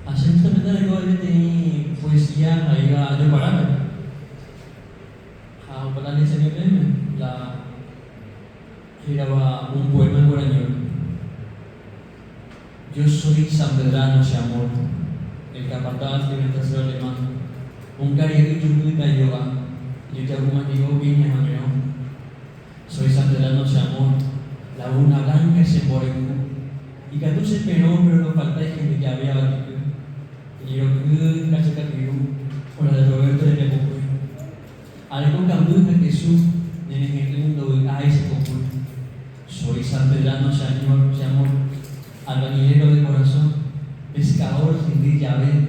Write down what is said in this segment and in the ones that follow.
Ayer justamente recuerdo que tenía poesía ahí a yo pararme. A un par de la giraba un poema en guaraní. Yo soy sanpedrano ese amor, el capataz de nuestra ciudad alemán. Un cariño que yo pude yoga, yo te hago más digo bien y soy sanpedrano ese amor, la luna blanca se moreco. Y que tú se esperó, pero no falta gente que había batido. Y yo que casi capítulo, por la de Roberto de Lepoco. Algo cambió que Jesús en el mundo a ese conjunto. Soy sanpedrano Señor, ese amor, albañilero de corazón, pescador sin llave,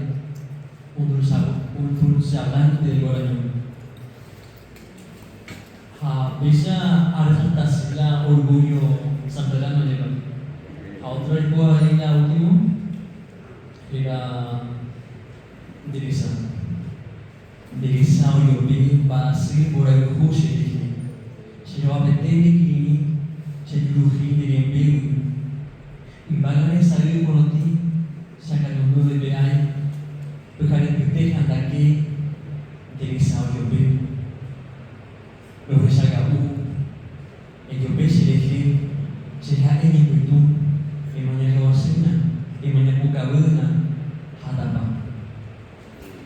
un dulce hablante del guaraní. A pesa arjantas la orgullo sanpedrano llega. A otra lengua en la última era Dirisa. Dirisa o yobi basi por el juicio dije. Se lo apetece que se lují de empleo. Y van a salir por ti, sacan un nudo de veay, porque al que anda aquí, Dirisa o yobi. Lo que salga el yobi se elige, será en el virtud, y mañana lo hacen, y mañana buca buena.